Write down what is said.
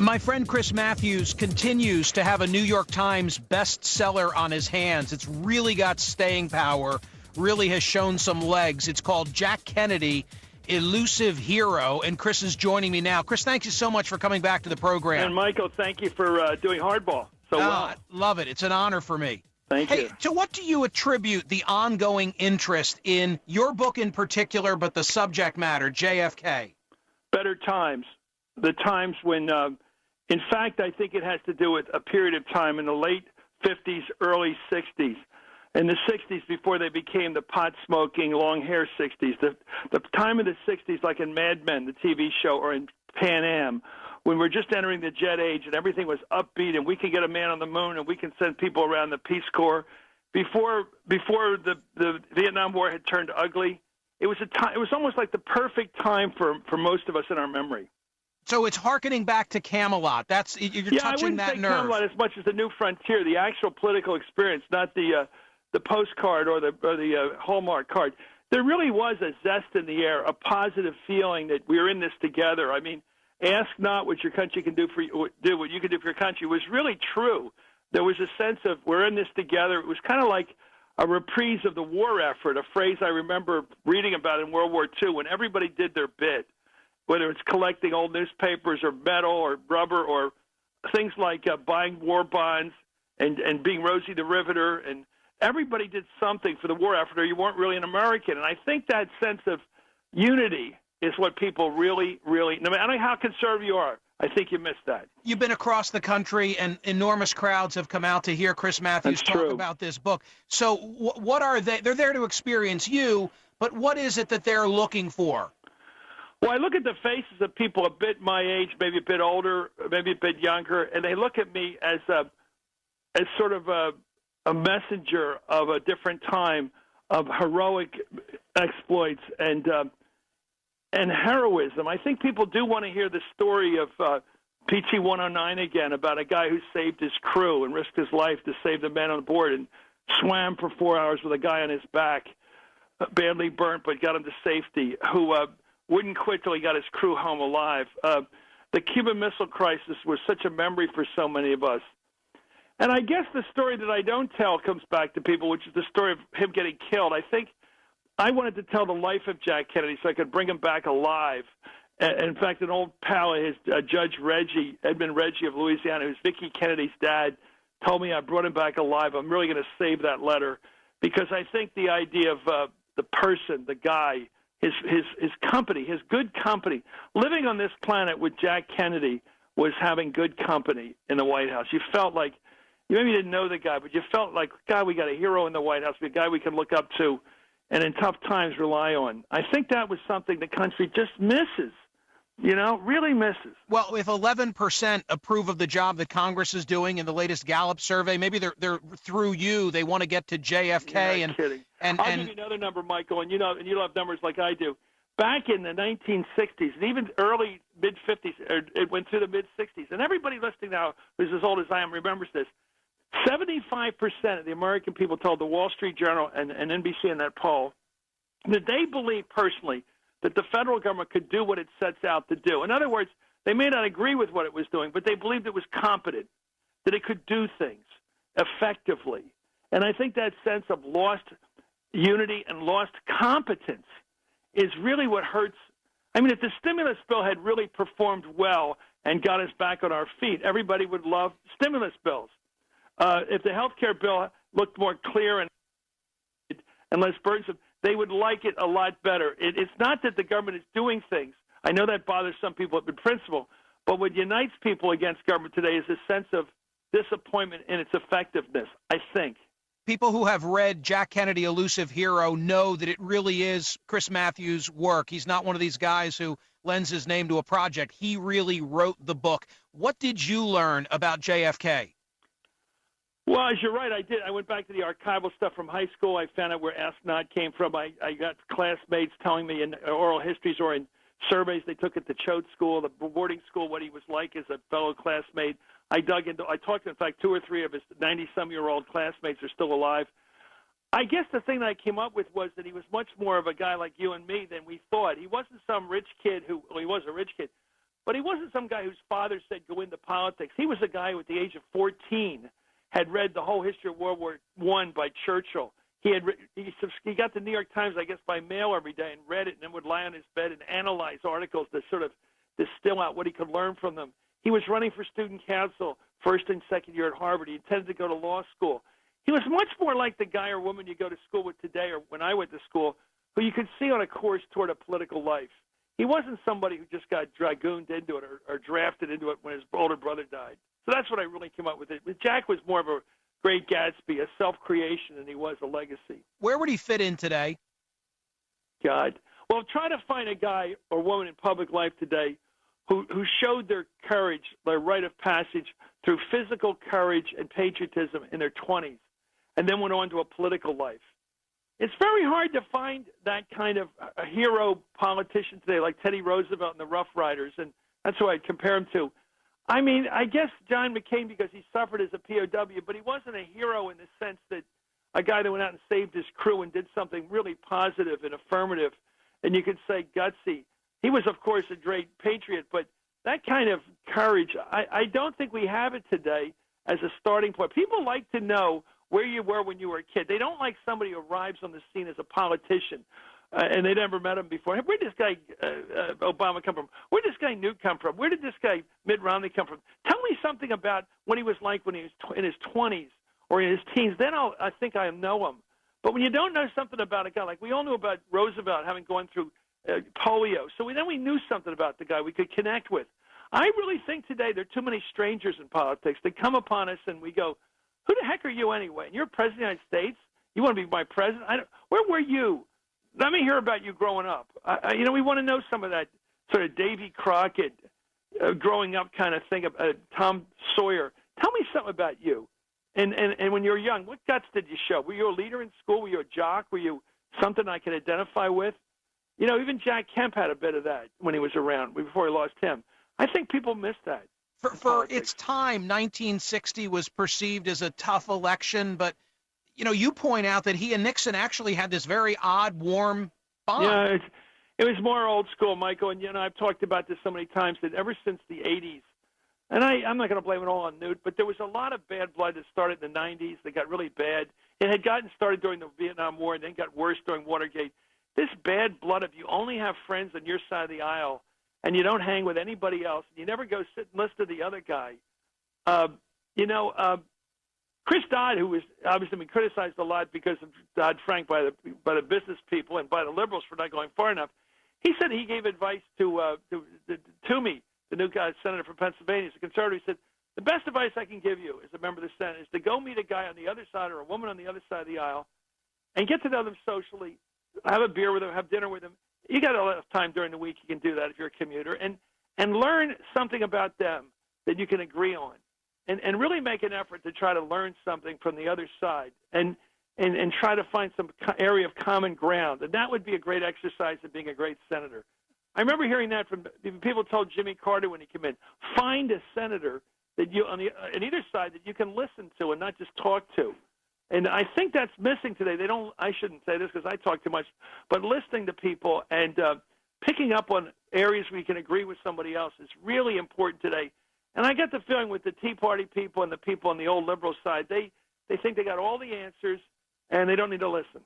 My friend Chris Matthews continues to have a New York Times bestseller on his hands. It's really got staying power, really has shown some legs. It's called Jack Kennedy, Elusive Hero, and Chris is joining me now. Chris, thank you so much for coming back to the program. And, Michael, thank you for doing Hardball so well. Love it. It's an honor for me. Thank you. To what do you attribute the ongoing interest in your book in particular, but the subject matter, JFK? Better times. The times when, in fact, I think it has to do with a period of time in the late 50s, early 60s. In the 60s, before they became the pot-smoking, long-hair 60s, the time of the 60s, like in Mad Men, the TV show, or in Pan Am, when we're just entering the jet age and everything was upbeat and we could get a man on the moon and we can send people around the Peace Corps. Before the Vietnam War had turned ugly, it was almost like the perfect time for most of us in our memory. So it's hearkening back to Camelot. You're touching that nerve. Yeah, I wouldn't say Camelot as much as the New Frontier, the actual political experience, not the postcard or the Hallmark card. There really was a zest in the air, a positive feeling that we're in this together. I mean, ask not what your country can do do what you can do for your country was really true. There was a sense of we're in this together. It was kind of like a reprise of the war effort, a phrase I remember reading about in World War II when everybody did their bit, whether it's collecting old newspapers or metal or rubber or things like buying war bonds and being Rosie the Riveter. And everybody did something for the war effort or you weren't really an American. And I think that sense of unity is what people really, no matter how conservative you are, I think you missed that. You've been across the country, and enormous crowds have come out to hear Chris Matthews talk about this book. So what are they? They're there to experience you, but what is it that they're looking for? Well, I look at the faces of people a bit my age, maybe a bit older, maybe a bit younger, and they look at me as sort of a messenger of a different time of heroic exploits and heroism. I think people do want to hear the story of PT-109 again, about a guy who saved his crew and risked his life to save the men on board and swam for 4 hours with a guy on his back, badly burnt, but got him to safety, who wouldn't quit till he got his crew home alive. The Cuban Missile Crisis was such a memory for so many of us. And I guess the story that I don't tell comes back to people, which is the story of him getting killed. I think I wanted to tell the life of Jack Kennedy so I could bring him back alive. In fact, an old pal of his, Judge Reggie, Edmund Reggie of Louisiana, who's Vicki Kennedy's dad, told me I brought him back alive. I'm really going to save that letter because I think the idea of the person, the guy, his company, his good company, living on this planet with Jack Kennedy was having good company in the White House. You felt like, you maybe didn't know the guy, but you felt like, God, we got a hero in the White House, a guy we can look up to and in tough times rely on. I think that was something the country just misses, really misses. Well, if 11% approve of the job that Congress is doing in the latest Gallup survey, maybe they're through you. They want to get to JFK. You're not kidding. I'll give you another number, Michael, and you have numbers like I do. Back in the 1960s and even early mid-50s, it went through the mid-60s, and everybody listening now who's as old as I am remembers this. 75% of the American people told the Wall Street Journal and NBC in that poll that they believe personally that the federal government could do what it sets out to do. In other words, they may not agree with what it was doing, but they believed it was competent, that it could do things effectively. And I think that sense of lost unity and lost competence is really what hurts. I mean, if the stimulus bill had really performed well and got us back on our feet, everybody would love stimulus bills. If the health care bill looked more clear and less burdensome, they would like it a lot better. It's not that the government is doing things. I know that bothers some people in principle, but what unites people against government today is a sense of disappointment in its effectiveness, I think. People who have read Jack Kennedy, Elusive Hero, know that it really is Chris Matthews' work. He's not one of these guys who lends his name to a project. He really wrote the book. What did you learn about JFK? Well, as you're right, I did. I went back to the archival stuff from high school. I found out where Ask Not came from. I got classmates telling me in oral histories or in surveys they took at the Choate School, the boarding school, what he was like as a fellow classmate. I talked to, in fact, 2 or 3 of his 90-some-year-old classmates are still alive. I guess the thing that I came up with was that he was much more of a guy like you and me than we thought. He wasn't some rich kid he was a rich kid, But he wasn't some guy whose father said go into politics. He was a guy who, at the age of 14, had read the whole history of World War I by Churchill. He got the New York Times, I guess, by mail every day and read it, and then would lie on his bed and analyze articles to sort of distill out what he could learn from them. He was running for student council first and second year at Harvard. He intended to go to law school. He was much more like the guy or woman you go to school with today, or when I went to school, who you could see on a course toward a political life. He wasn't somebody who just got dragooned into it or drafted into it when his older brother died. So that's what I really came up with it. Jack was more of a Great Gatsby, a self-creation, than he was a legacy. Where would he fit in today? God. Well, try to find a guy or woman in public life today who showed their courage, their rite of passage through physical courage and patriotism in their 20s, and then went on to a political life. It's very hard to find that kind of a hero politician today, like Teddy Roosevelt and the Rough Riders, and that's who I'd compare him to. I mean, I guess John McCain, because he suffered as a POW, but he wasn't a hero in the sense that a guy that went out and saved his crew and did something really positive and affirmative, and you could say gutsy. He was, of course, a great patriot, but that kind of courage, I don't think we have it today as a starting point. People like to know where you were when you were a kid. They don't like somebody who arrives on the scene as a politician and they never met him before. Where did this guy Obama come from? Where did this guy Newt come from? Where did this guy Mitt Romney come from? Tell me something about what he was like when he was in his 20s or in his teens. Then I think I know him. But when you don't know something about a guy, like we all knew about Roosevelt having gone through polio, so then we knew something about the guy we could connect with. I really think today there are too many strangers in politics that come upon us and we go, who the heck are you anyway? And you're president of the United States? You want to be my president? Where were you? Let me hear about you growing up. We want to know some of that sort of Davy Crockett growing up kind of thing, Tom Sawyer. Tell me something about you. And when you were young, what guts did you show? Were you a leader in school? Were you a jock? Were you something I could identify with? Even Jack Kemp had a bit of that when he was around, before he lost him. I think people miss that. For its time, 1960 was perceived as a tough election, but, you point out that he and Nixon actually had this very odd, warm bond. Yeah, it was more old school, Michael, and, I've talked about this so many times that ever since the 80s, and I'm not going to blame it all on Newt, but there was a lot of bad blood that started in the 90s that got really bad. It had gotten started during the Vietnam War and then got worse during Watergate. This bad blood, if you only have friends on your side of the aisle and you don't hang with anybody else, you never go sit and listen to the other guy. Chris Dodd, who was obviously been criticized a lot because of Dodd-Frank by the business people and by the liberals for not going far enough, he said he gave advice to Toomey, the new guy, senator from Pennsylvania. He's a conservative. He said, the best advice I can give you as a member of the Senate is to go meet a guy on the other side or a woman on the other side of the aisle and get to know them socially, have a beer with them, have dinner with them. You got a lot of time during the week. You can do that if you're a commuter, and learn something about them that you can agree on, and really make an effort to try to learn something from the other side, and try to find some area of common ground. And that would be a great exercise in being a great senator. I remember hearing that from people told Jimmy Carter when he came in, find a senator that you on either side that you can listen to and not just talk to. And I think that's missing today. I shouldn't say this because I talk too much, but listening to people and picking up on areas where you can agree with somebody else is really important today. And I get the feeling with the Tea Party people and the people on the old liberal side, they think they got all the answers and they don't need to listen.